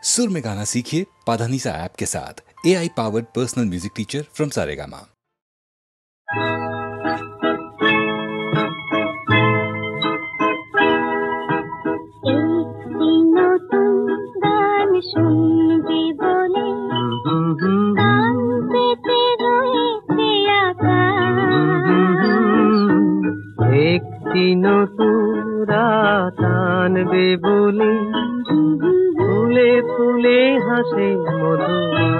सुर में गाना सीखिए पाधानीसा ऐप के साथ। AI powered personal music teacher from Saregama. একটি নতুন রাত আনবে বলে ফুলে ফুলে হাসে মধুমা।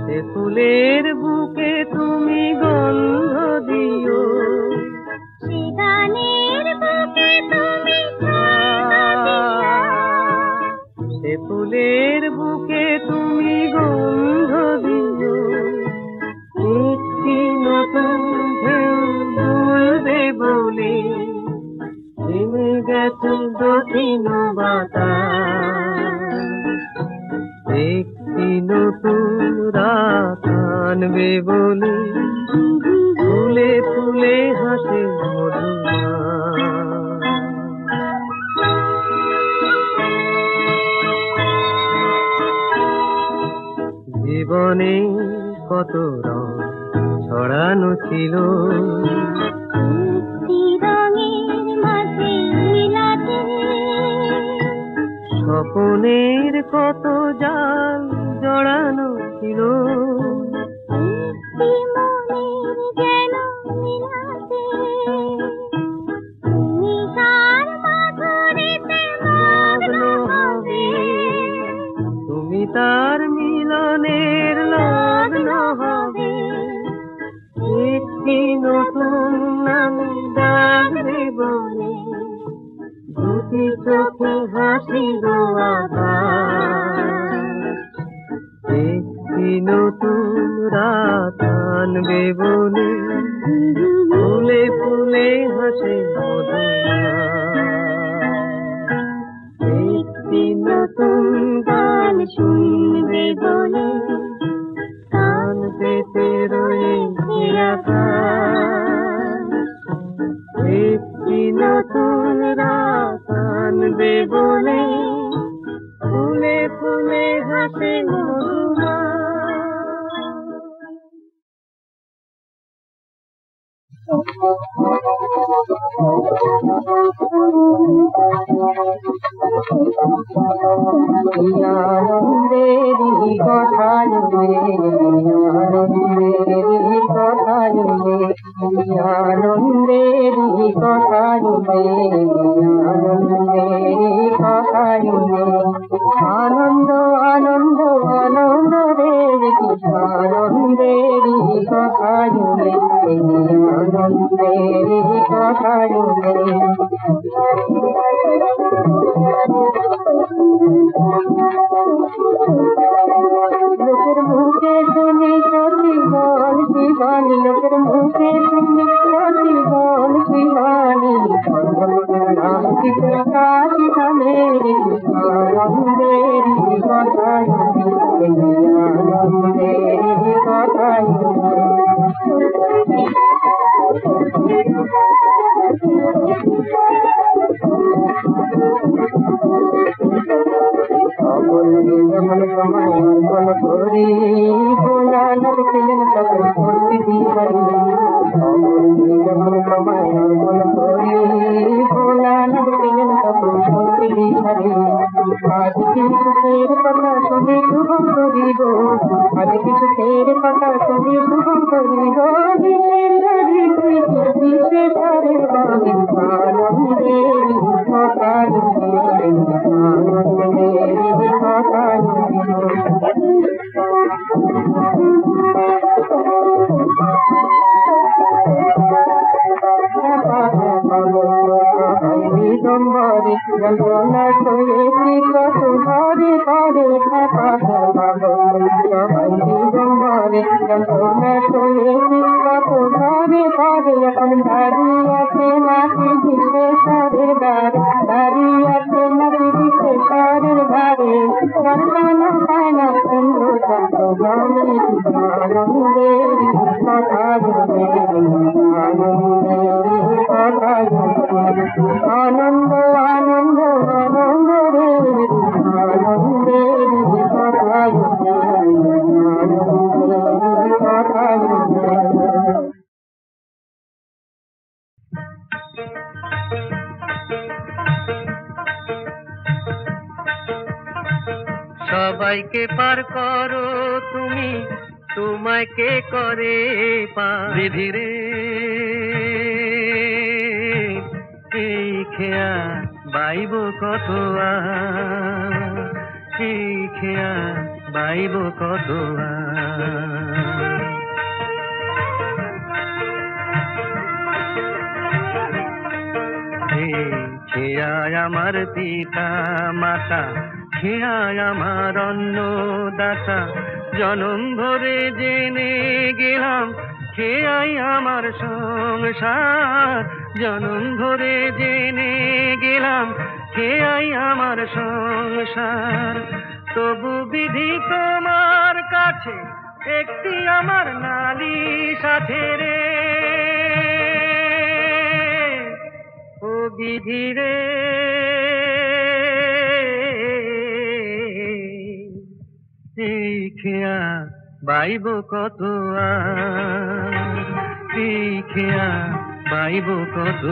সে ফুলের বুকে তুমি গন্ধ দিও, সে ফুলের বুকে তুমি গন্ধ দিও। একটি নতুন ঢেউ দুলবে বলে থেমে গেছে দক্ষিণ বাতাস। একটি নতুন রাত আনবে বলে ফুলে ফুলে হাসে মধুমা। জীবনে কত রং ছড়ানো ছিল, স্বপনের কত জাল জড়ানো ছিল। তুমি তার মিলনের লগ্ন হবে। একটি নতুন নাম ডাকবে বলে দুটি চোখে হাসি আকাশ। একটি নতুন রাত আনবে বলে ফুলে ফুলে হাসে মধুমা। একটি নতুন গান শুনবে বলে কান পেতে রয়েছে আকাশ। একটি নতুন রাত আনবে বলে ফুলে ফুলে হাসে মধুমা। আনন্দেরই কথায় আনন্দেরই কথায় আনন্দেরই কথায় আনন্দেরই কথায় আনন্দ আনন্দ আনন্দ রে আনন্দেরই কথায় আনন্দেরই কথায়। লোকের মুখে শুনি সত্যি বল শিবানী, লোকের মুখে শুনি সত্যি বল শিবানী। নাম কি প্রকাশ মেরে আনন্দেরই কথায় আনন্দেরই কথায়। যেমন সময় অঙ্কন করি ভোলানাথ ছিলেন তখন প্রতিটি বাড়ি। যেমন সময় অঙ্কন করি ভোলানাথ ছিলেন তখন প্রতিটি বাড়ি। আজ কিছু ফের কথা শুনে শুভম করিব, আজ কিছু ফের কথা শুনে শুভম করিব। আনন্দেরই কথায় আনন্দেরই কথায়। দিগম্বরে যন্ত্রণা সয়েছি কত ঘরে ঘরে সবাই দিগম্বরে যন্ত্রণা সয়েছি কত ঘরে ঘরে। এখন দাঁড়িয়ে আছে মাটি দিতে সারের দ্বার, দাঁড়িয়ে আছে মাটি দিতে সারের ধারে। যন্ত্রণা পায় না সুন্দর আনন্দ আনন্দ সবাইকে পার করো তুমি, তোমায় কে করে পার ধীরে এই খেয়া বাইব কত এই খেয়া বাইব কত খেয়ায় আমার পিতা মাতা, খেয়ায় আমার অন্নদাতা, জনম ভরে জেনে গেলাম খেয়াই আমার সংসার, জনম ভরে জেনে গেলাম খেয়াই আমার সংসার। তবু বিধি তোমার কাছে একটি আমার নালিশ আছে রে, ও বিধি রে এই খেয়া বাইব কত এই খেয়া বাইব কত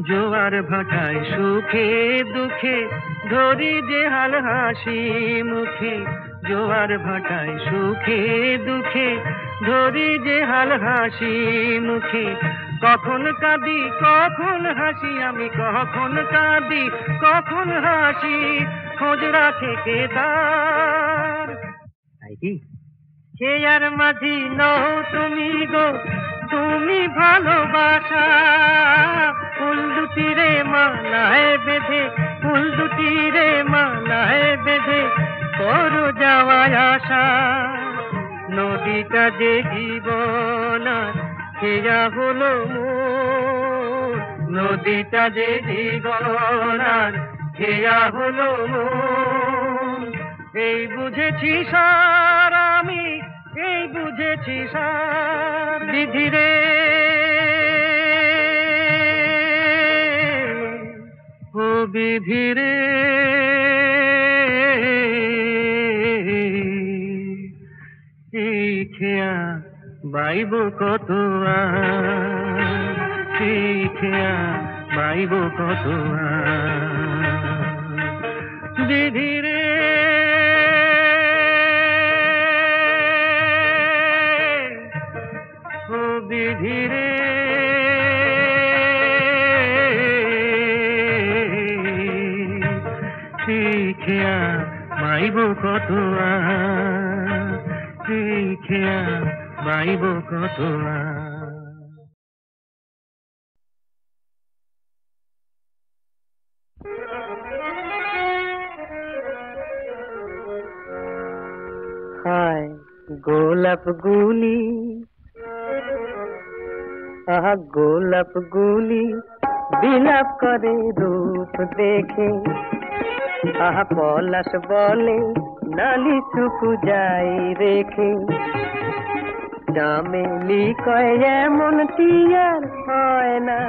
জোয়ার ভাটায় সুখে দুঃখে ধরি যে হাল হাসি মুখে, জোয়ার ভাটায় সুখে দুঃখে ধরি যে হাল হাসি মুখে, কখন কাঁদি কখন হাসি আমি, কখন কাঁদি কখন হাসি, খোঁজ রাখে কে তার খেয়ার মাঝি নও তুমি গো, তুমি ভালোবাসা ফুল দুটি রে মালায় বেঁধে, ফুল দুটি রে মালায় বেঁধে করো যাওয়ায় আশা। নদীটা যে জীবন খেয়া হলো মোর, নদীটা যে জীবন খেয়া হলো মোর, এই বুঝেছি সার আমি, এই বুঝেছি সার বিধি রে ও বিধি রে এই খেয়া বাইব কত এই খেয়া বাইব কত বিধি রে ও বিধি রে এই খেয়া বাইব কত এই খেয়া বাইব কত হায় গোলাপ গুলি, আহা গোলাপ গুলি বিলাপ করে রূপ দেখে, আহা পলাশ বলে নালি চুকু যাই রেখে, চামেলি কয় এমন টিয়ার হয় না,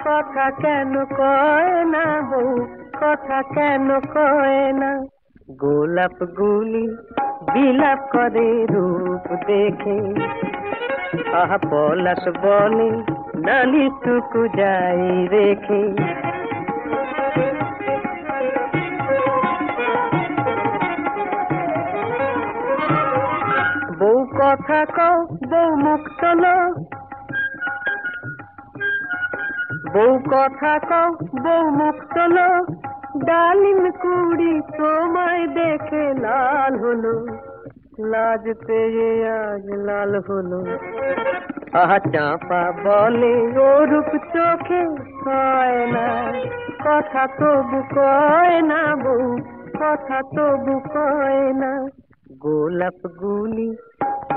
কথা কেন কয় না বউ, কথা কেন কয় না, গোলাপ গুলি বিলাপ করে রূপ দেখে, আহা পলাশ বলে নালি চুকু যাই রেখে, বউ কথা কও বউ মুখ তোলো, বউ কথা কও বউ মুখ তোলো, ডালিম কুড়ি তোমায় দেখে লাল হলো, লাজ পেয়ে আজ লাল হলো, আহা চাঁপা বলে ও রূপ চোখে হয় না, কথা তবু কয় না বউ, কথা তবু কয় না, গোলাপ গুলি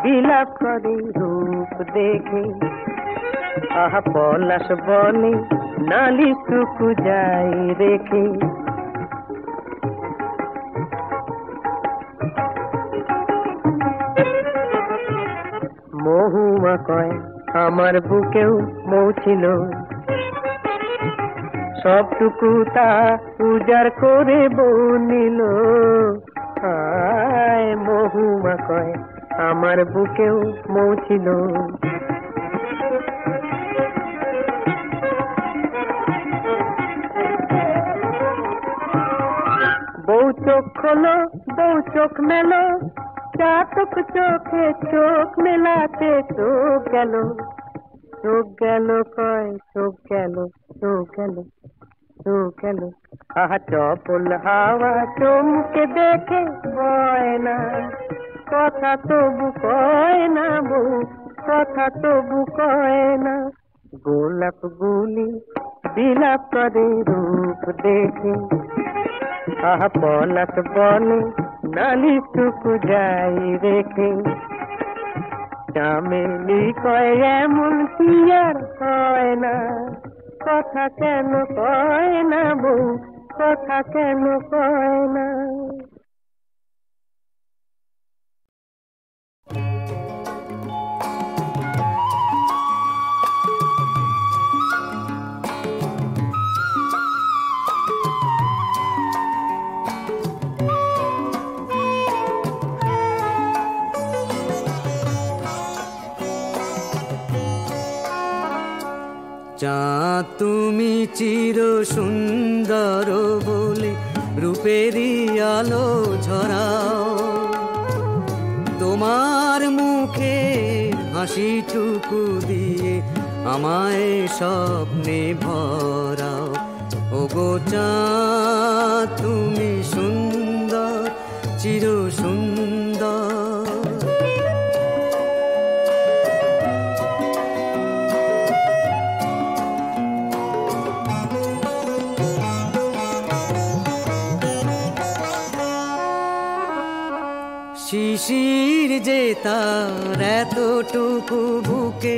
বিলাপ করে রূপ দেখে, আহা পলাশ বনে নালিটুকু যাই রেখে, মহুয়া কয় আমার বুকেও মৌ ছিল, সবটুকু তা উজাড় করে বউ নিল। আয় মহুয়া কয় আমার বুকেও মৌ ছিল, বউ চোখ খোলো বউ চোখ মেলো, চাতক চোখে চোখ মেলাতে চোখ গেল, চোখ গেল কয় চোখ গেল, চোখ গেল, চোখ গেল। আহা চপল হাওয়া চমকে দেখে বয় না, কথা তবু কয় না বউ, কথা তবু কয় না। গোলাপ গুলি বিলাপ করে রূপ দেখে, আহা পলাশ বনে নালিটুকু যাই রেখে, চামেলি কয় এমন কি আর হয় না, কথা কেন কয় না বউ, কথা কেন কয় না। চাঁদ তুমি চির সুন্দর বলে রূপেরই আলো ঝরাও, তোমার মুখে হাসিটুকু দিয়ে আমায় স্বপ্নে ভরাও। ওগো চাঁদ তুমি সুন্দর চির সুন্দর, শিশির যে তার এতটুকু বুকে,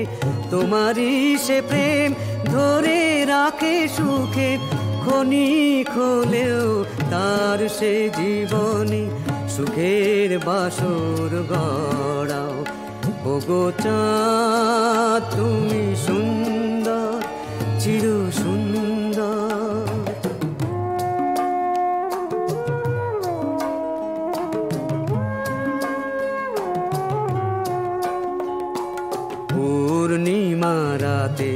তোমারই সে প্রেম ধরে রাখে সুখে, ক্ষণিক হলেও তার সে জীবনে সুখের বাসর গড়াও। ওগো চাঁদ তুমি সুন্দর চির সুন্দর, পূর্ণিমা রাতে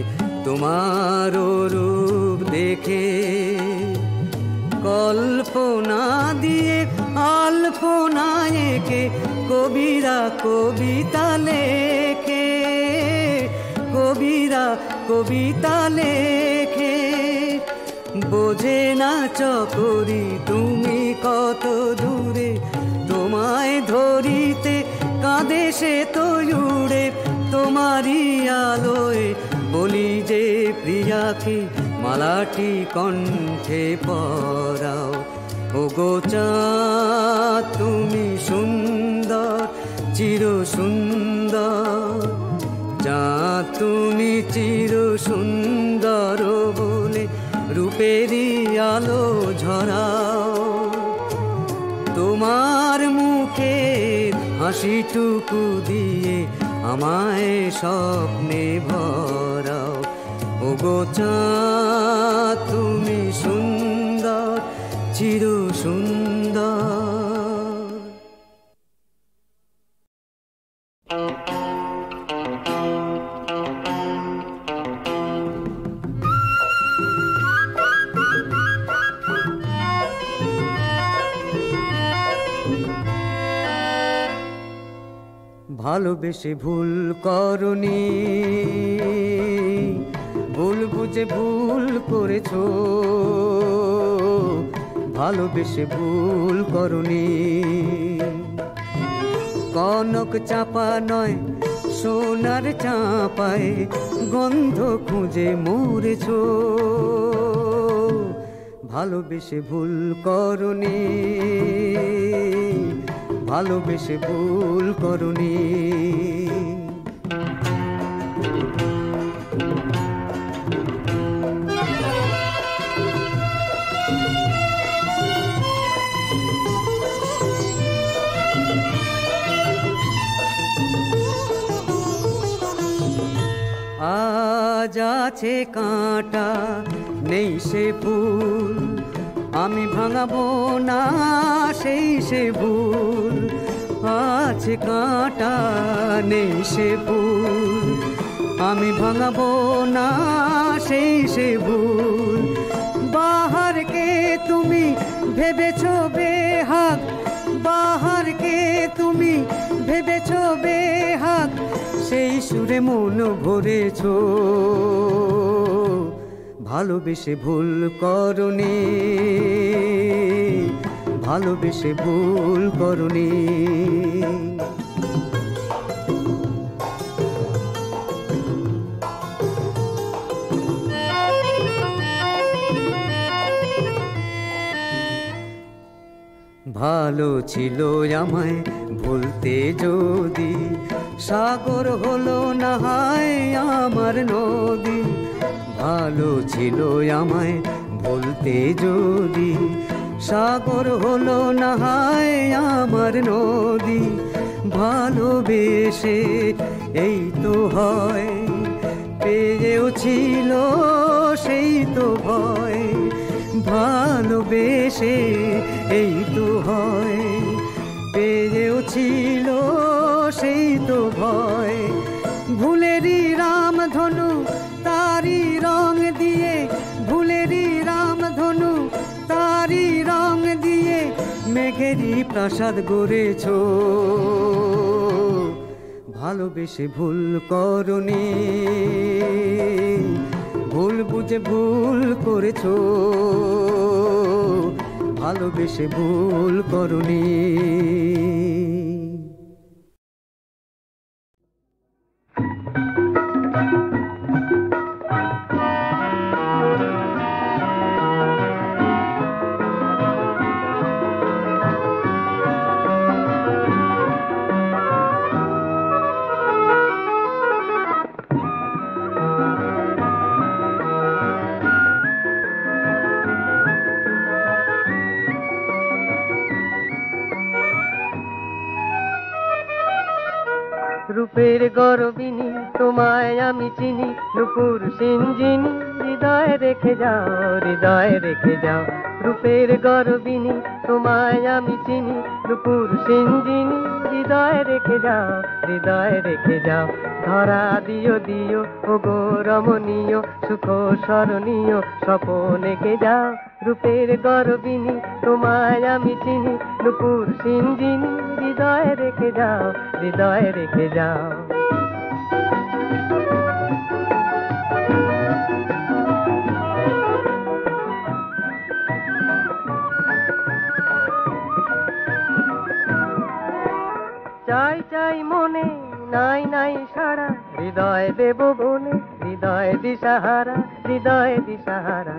তোমার রূপ দেখে, কল্পনা দিয়ে আলপনা এঁকে কবিরা কবিতা লেখে, কবিরা কবিতা লেখে। বোঝে না চকরি তুমি কত দূরে, তোমায় ধরিতে কাঁদে সে তো উড়ে, তোমারই আলোয় বলি যে প্রিয়াকে মালাটি কণ্ঠে পরাও। ওগো চাঁদ তুমি সুন্দর চির সুন্দর, চাঁদ তুমি চির সুন্দর বলে রূপেরই আলো ঝরাও, তোমার মুখে হাসিটুকু দিয়ে আমায় স্বপ্নে ভরাও। ওগো চাঁদ তুমি সুন্দর চির সুন্দর। ভালোবেসে ভুল করনি, ভুল বুঝে ভুল করেছো, ভালোবেসে ভুল করনি। কনক চাপা নয় সোনার চাপায় গন্ধ খুঁজে মরেছো, ভালোবেসে ভুল করনি, ভালোবেসে ভুল করনি। আজ আছে কাঁটা নেই সে ফুল, আমি ভাঙাবো না সেই সে ভুল। আছে কাঁটা নেই সে ফুল, আমি ভাঙাবো না সেই সে ভুল। বাহারকে তুমি ভেবেছো বেহাগ, বাহারকে তুমি ভেবেছো বেহাগ, সেই সুরে মন ভরেছো। ভালোবেসে ভুল করনি, ভালোবেসে ভুল করনি। ভালো ছিল আমায় ভুলতে যদি, সাগর হলো না হয় আমার নদী। ভালো ছিল আমায় ভুলতে যদি, সাগর হলো না হয় আমার নদী। ভালোবেসে এই তো হয়, পেয়েও ছিল সেই তো ভয়। ভালোবেসে এই তো হয়, পেয়েও ছিল সেই তো ভয়। ভুলেরই রামধনু তারি রং দিয়ে, ভুলেরই রামধনু তারি রং দিয়ে, মেঘেরই প্রাসাদ গড়েছো। ভালোবেসে ভুল করনি, ভুল বুঝে ভুল করেছো। ভালোবেসে ভুল করনি। রূপের গরবিনী তোমায় আমি চিনি, নুপুর সিঞ্জিনি হৃদয়ে রেখে যাও, হৃদয়ে রেখে যাও। রূপের গরবিনী তোমায় আমি চিনি, নুপুর সিঞ্জিনি হৃদয়ে রেখে যাও, হৃদয়ে রেখে যাও। ধরা দিও দিও ও গো রমণীয়, সুখ স্মরণীয় স্বপন এঁকে যাও। রূপের গরবিনী তোমায় আমি চিনি, নুপুর সিঞ্জিনি হৃদয়ে রেখে যাও, হৃদয়ে রেখে যাও। চাই চাই মনে নাই নাই সারা, হৃদয় দেব বনে, হৃদয় দিশাহারা, হৃদয় দিশাহারা।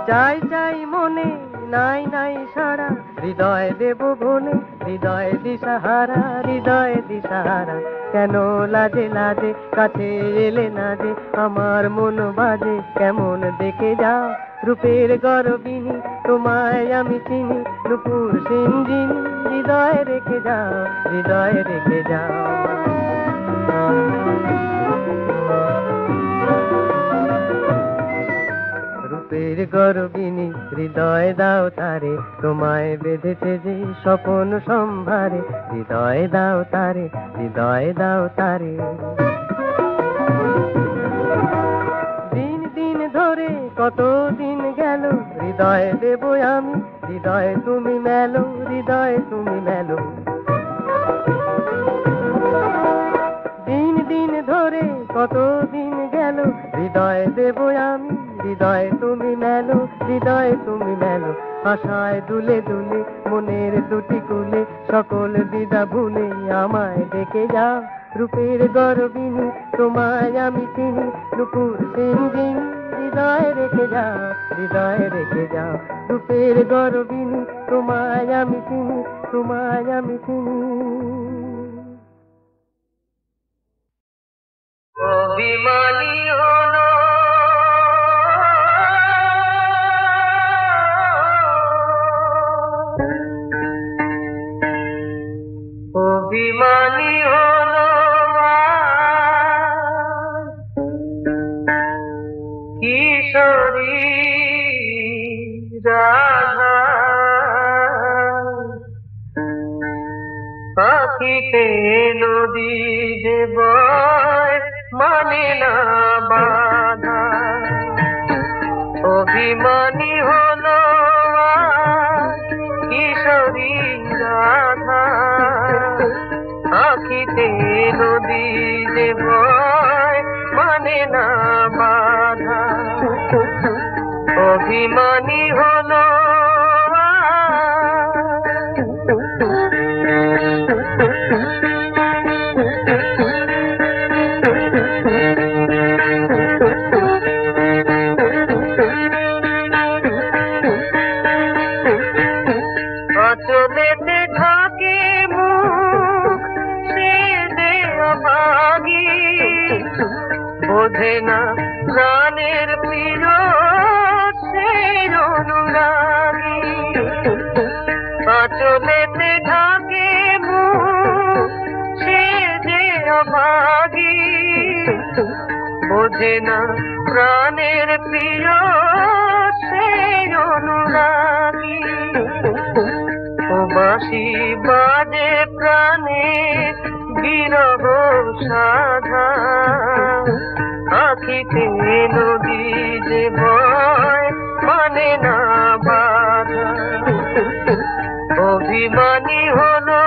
চাই চাই মনে নাই নাই সারা, হৃদয় দেব বনে, হৃদয় দিশাহারা, হৃদয় দিশাহারা। কেন লাজে লাজে কাছে এলে না যে, আমার মন বাজে কেমন দেখে যাও। রূপের গরবিনী তোমায় আমি চিনি, নুপুর সিঞ্জিনি হৃদয়ে রেখে যাও, হৃদয়ে রেখে যাও। রূপের গরবিনী হৃদয় দাও তারে, তোমায় বেঁধেছে যে স্বপন সম্ভারে, হৃদয় দাও তারে, হৃদয় দাও তারে। দিন দিন ধরে কত দিন গেল, হৃদয় দেব আমি, হৃদয় তুমি মেলো, হৃদয় তুমি মেলো। দিন দিন ধরে কত দিন গেল, হৃদয় দেব আমি, হৃদয় তুমি মেলো, হৃদয় তুমি মেলো। আশায় দুলে দুলে মনের দুটি কুলে, সকল দ্বিধা ভুলে আমায় ডেকে যাও। রূপের গরবিনী তোমায় আমি চিনি, নুপুর সিঞ্জিনি হৃদয়ে রেখে যাও, হৃদয়ে রেখে যাও। রূপের গরবিনী তোমায় আমি চিনি, তোমায় আমি চিনি। অভিমানী হলো অভিমানী হলো কিশোরী রাধা পাখিতে নদী যে বয় মানে না বাধা অভিমানী হলো কিশোরী রাধা পাখিতে নদী যে বয় মানে না বাধা অভিমানী হলো অচলেতে ঢাকে মুখ সে যে অভাগী বোঝে না প্রাণের প্রিয় সে অনুরাগী অচলেতে ঢাকে মুখ সে যে অভাগী বোঝে না প্রাণের প্রিয় সে অনুরাগী বাঁশি বাজে প্রাণে বিরহ সাধা আখিতে নদী যে ভয় মানে না বাধা অভিমানী হলো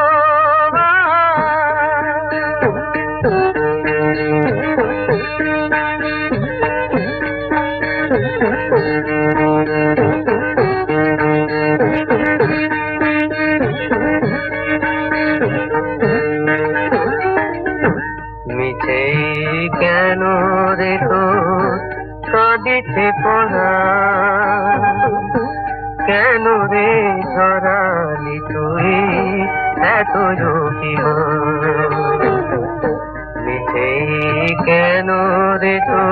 মিছে কেন রে তো কাঁদিছে পড়া কেন রে ঝরালি তুই এত জোকিমা মিছে কেন রে তো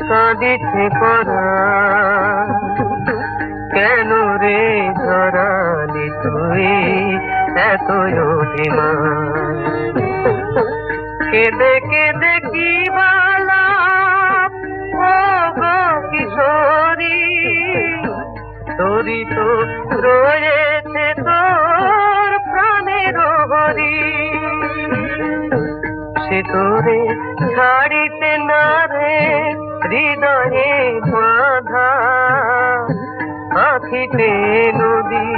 কাঁদিছে পড়া কেন রে ঝরালি তুই এত জোকিমা কেঁদে কেঁদে কি বালা ও গো কিশোরী তোরই তো রয়েছে তোর প্রাণের হরি সে তোরে ছাড়িতে না রে হৃদয়ে বাঁধা আখিতে নদী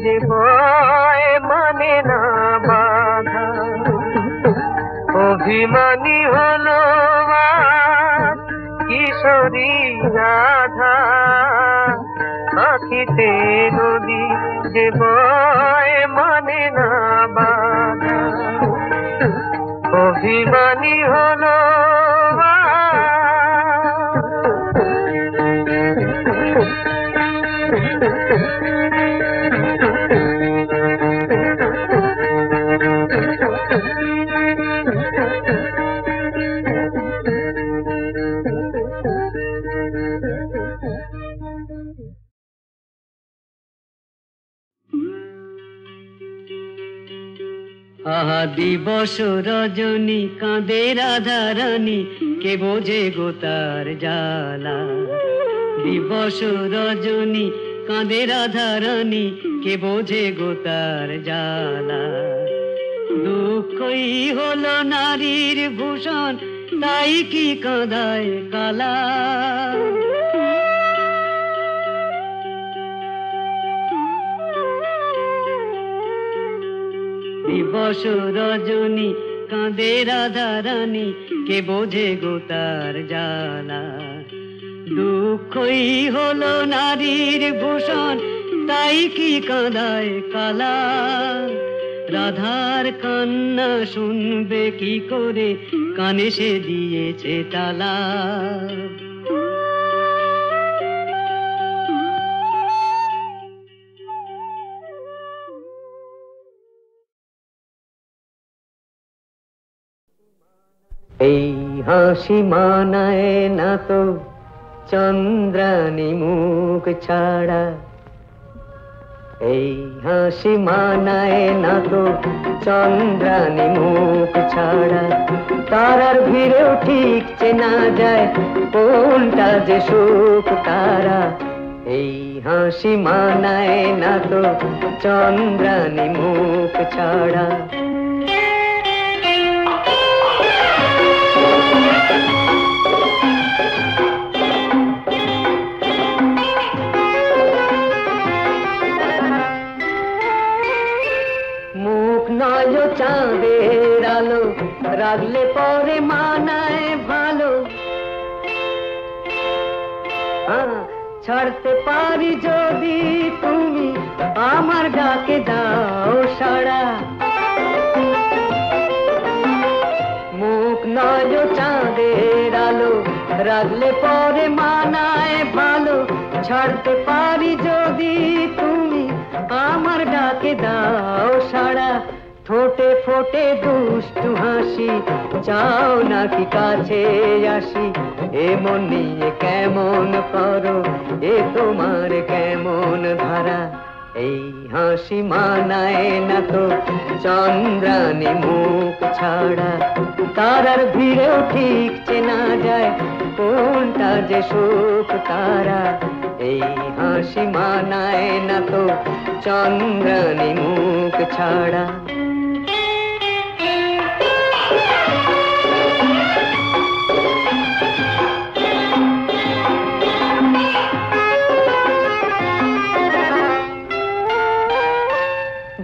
যে ভয় মানে না বাধা অভিমানী হলো কিশোরী রাধা আখিতে নদী যে বয় মানে না বাধা অভিমানী হলো আহা দিবস রজনী কাঁদে রাধারানী কে বোঝে গো তার জ্বালা দিবস রজনী কাঁদে রাধারানী কে বোঝে গো তার জ্বালা দুঃখই হলো নারীর ভূষণ তাই কি কাঁদায় কালা দিবস রজনী কাঁদে রাধারানী কে বোঝে গো তার জ্বালা দুঃখই হলো নারীর ভূষণ তাই কি কাঁদায় কালা রাধার কান্না শুনবে কি করে কানে সে দিয়েছে তালা এই হাসি মানায় না তো চন্দ্রানী মুখ ছাড়া এই হাসি মানায় না তো চন্দ্রানী মুখ ছাড়া, তারার ভিড়েও ঠিক চেনা যায় কোনটা যে সুখ তারা। এই হাসি মানায় না তো চন্দ্রানী মুখ ছাড়া। মুখ নয় চাঁদের আলো, রাখলে পরে মানায় ভালো। ছাড়তে পারি যদি তুমি আমার ডাকে দাও সাড়া। মুখ নয় চাঁদের আলো, রাখলে পরে মানায় ভালো। ছাড়তে পারি যদি তুমি আমার ডাকে দাও সাড়া। ঠোঁটে ফোটে দুষ্টু হাসি, চাও নাকি কাছে আসি? এমন নিয়ে কেমন করো, এ তোমার কেমন ধারা? এই হাসি মানায় না তো চন্দ্রানী মুখ ছাড়া, তারার ভিড়েও ঠিক চেনা যায় কোনটা যে সুখ তারা। এই হাসি মানায় না তো চন্দ্রানী মুখ ছাড়া।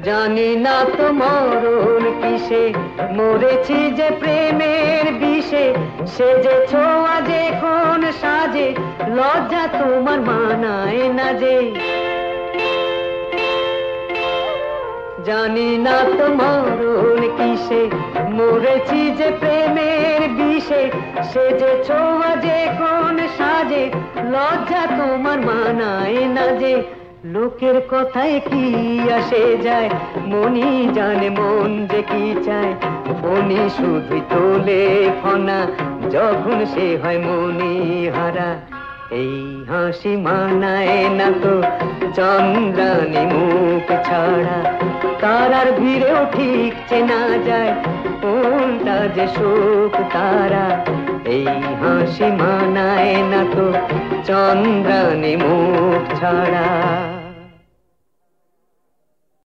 জানি না তো মরণ কিসে, মরেছি যে প্রেমের বিষে। সেজেছ আজ এখন সাজে, লজ্জা তোমার মানায় না যে। জানি না তো মরণ কিসে, মরেছি যে প্রেমের বিষে। সেজেছ আজ এখন সাজে, লজ্জা তোমার মানায় না যে। লোকের কথায় কি আসে যায়, মনই জানে মন যে কি চায়। ফণি শুধুই তোলে ফনা, যখন সে হয় মনি হারা। এই হাসি মানায় না তো চন্দ্রানী মুখ ছাড়া, তারার ভিড়েও ঠিক চেনা যায় কোনটা যে সুখ তারা। এই হাসি মানায় না তো চন্দ্রানী মুখ ছাড়া।